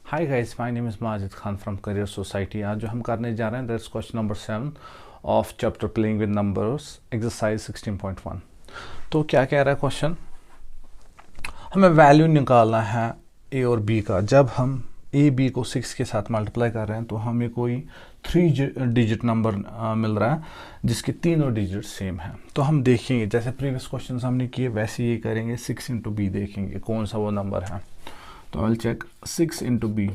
Hi guys, my name is Majid Khan from career society. आज जो हम करने जा रहे हैं that's question number 7 of chapter playing with numbers exercise 16.1। तो क्या कह रहा है क्वेश्चन, हमें वैल्यू निकालना है ए और बी का। जब हम ए बी को 6 के साथ मल्टीप्लाई कर रहे हैं तो हमें कोई 3 डिजिट नंबर मिल रहा है जिसके तीनों डिजिट सेम है। तो हम देखेंगे जैसे प्रीवियस क्वेश्चन हमने किए वैसे ये करेंगे, 6 इंटू बी देखेंगे कौन सा वो नंबर है। तो I will check 6 into B,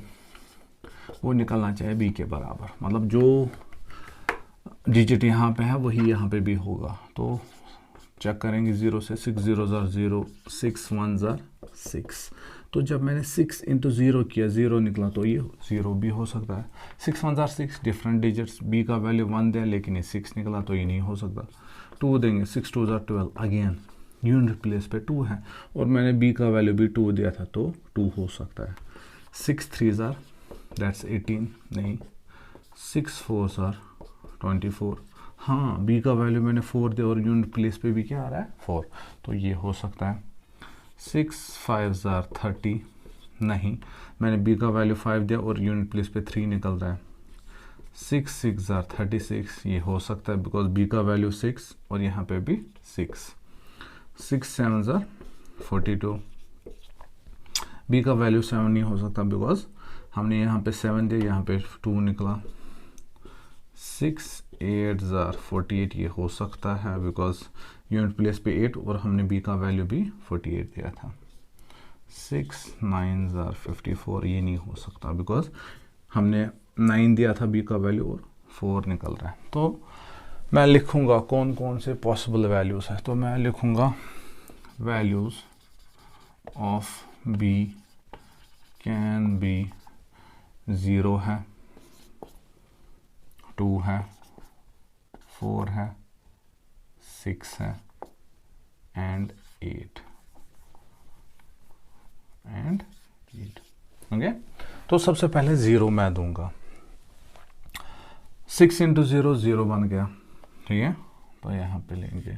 वो निकलना चाहिए बी के बराबर, मतलब जो डिजिट यहाँ पे है वही यहाँ पे भी होगा। तो चेक करेंगे 0 से 6 0 ज़र 0, 6 1 ज़र 6। तो जब मैंने 6 इंटू 0 किया 0 निकला, तो ये 0 भी हो सकता है। 6 1 ज़र 6, डिफरेंट डिजिट्स, बी का वैल्यू 1 दिया लेकिन ये 6 निकला, तो ये नहीं हो सकता। 2 देंगे, 6 2 ज़र 12, अगेन यूनिट प्लेस पे 2 है और मैंने बी का वैल्यू भी 2 दिया था तो 2 हो सकता है। 6 3 ज़र दैट्स 18, नहीं। 6 4 ज़र 24, हाँ बी का वैल्यू मैंने 4 दिया और यूनिट प्लेस पे भी क्या आ रहा है 4, तो ये हो सकता है। 6 5 ज़र 30, नहीं, मैंने बी का वैल्यू 5 दिया और यूनिट प्लेस पे 3 निकल रहा है। 6 6 ज़र 36, ये हो सकता है बिकॉज बी का वैल्यू 6 और यहाँ पे भी 6। 6 7 ज़र 42, बी का वैल्यू 7 नहीं हो सकता बिकॉज हमने यहाँ पे 7 दिया, यहाँ पे 2 निकला। 6 8 ज़र 48, ये हो सकता है बिकॉज यूनिट प्लेस पे 8 और हमने बी का वैल्यू भी 48 दिया था। 6 9 ज़र 54, ये नहीं हो सकता बिकॉज हमने 9 दिया था बी का वैल्यू और 4 निकल रहा है। तो मैं लिखूंगा कौन कौन से पॉसिबल वैल्यूज़ है। तो मैं लिखूंगा values of B can be 0 है, 2 है, 4 है, 6 है एंड 8 ओके। तो सबसे पहले 0 मैं दूंगा। 6 इंटू 0 0 बन गया, ठीक है। तो यहाँ पे लेंगे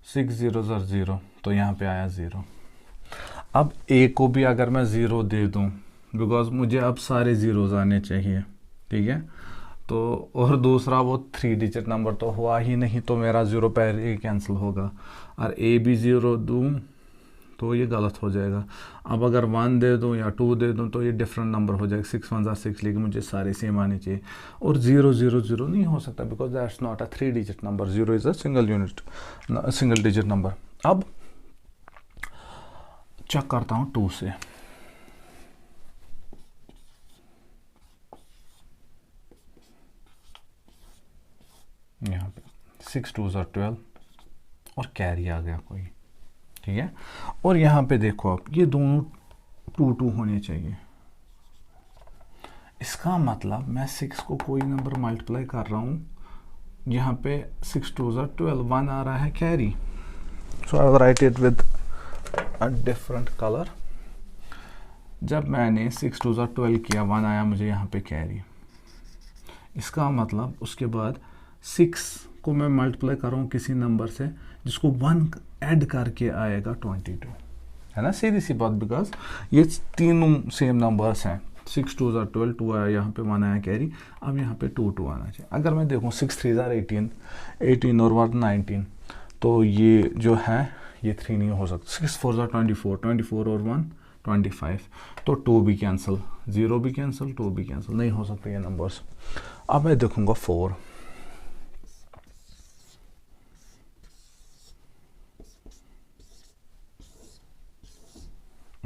6 0 ज़र 0, तो यहाँ पे आया 0। अब ए को भी अगर मैं 0 दे दूं बिकॉज मुझे अब सारे ज़ीरोज़ आने चाहिए, ठीक है। तो और दूसरा वो 3 डिजिट नंबर तो हुआ ही नहीं, तो मेरा 0 पहले ही कैंसिल होगा। और ए भी 0 दूं तो ये गलत हो जाएगा। अब अगर 1 दे दूं या 2 दे दूं तो ये डिफरेंट नंबर हो जाएगा। 6 1 ज़र 6, लेकिन मुझे सारे सेम आने चाहिए और 0 0 0 नहीं हो सकता because that's not a 3 digit number. 0 is a single digit number. अब चेक करता हूँ 2 से। यहाँ पे 6 2 ज़र 12 और कैरी आ गया कोई, ठीक है। और यहाँ पे देखो आप, ये दोनों 2 2 होने चाहिए। इसका मतलब मैं 6 को कोई नंबर मल्टीप्लाई कर रहा हूँ, यहाँ पे 6 2 ज़र 12, 1 आ रहा है carry. So I will write it with a different colour. जब मैंने 6 2 ज़र 12 किया, 1 आया मुझे यहाँ पे कैरी। इसका मतलब उसके बाद 6 को मैं मल्टीप्लाई कर रहा हूँ किसी नंबर से जिसको 1 ऐड करके आएगा 22, है ना, सीधी सी बात। बिकॉज ये तीनों सेम नंबर्स हैं। 6 2 ज़र 12, 2 आया यहाँ पे, 1 आया कैरी। अब यहाँ पे 2 2 आना चाहिए। अगर मैं देखूँ 6 3 ज़र 18, 18 और 1 19, तो ये जो है ये 3 नहीं हो सकता। 6 4 ज़र 24, 24 और 1 25, तो 2 भी कैंसिल, 0 भी कैंसिल, 2 भी कैंसिल, नहीं हो सकते ये नंबर्स। अब मैं देखूंगा 4,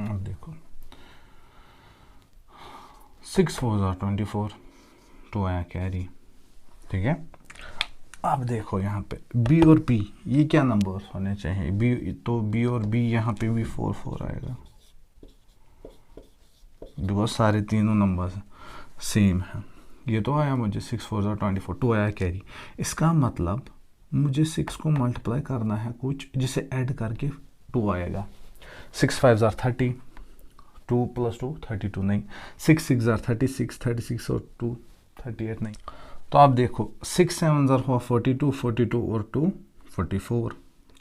अब देखो 6 4 ज़र 24, 2 आया कैरी, ठीक है। अब देखो यहाँ पे बी और बी, ये क्या नंबर्स होने चाहिए। बी तो बी और बी यहाँ पे भी 4 4 आएगा बिकॉज सारे तीनों नंबर्स सेम हैं। ये तो आया मुझे 6 4 ज़र 24, 2 आया कैरी। इसका मतलब मुझे 6 को मल्टीप्लाई करना है कुछ जिसे ऐड करके 2 आएगा। 6 5 ज़र 30, 2 + 2 32, नहीं। 6 6 ज़र 36, 36 और 2 38, नहीं। तो आप देखो 6 7 ज़र हुआ 42, 42 और 2 44,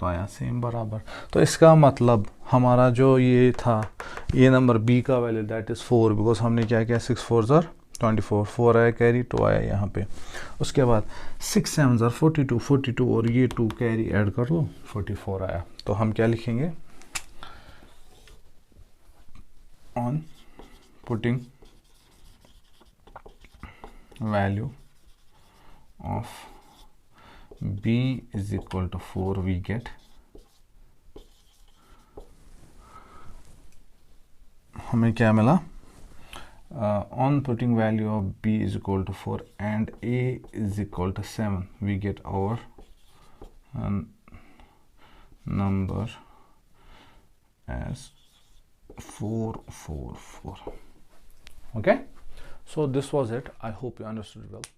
तो आया सेम बराबर। तो इसका मतलब हमारा जो ये था, ये नंबर बी का वैल्यू दैट इज़ 4, बिकॉज हमने क्या किया 6 4 ज़र 24, 4 आया कैरी, 2 आया यहाँ पे। उसके बाद 6 7 ज़र 42, 42 और ये 2 कैरी ऐड कर लो, 44 आया। तो हम क्या लिखेंगे, on putting value of b is equal to 4 we get हमें क्या मिला, on putting value of b is equal to 4 and a is equal to 7 we get our number as 444. Okay, so this was it. I hope you understood well.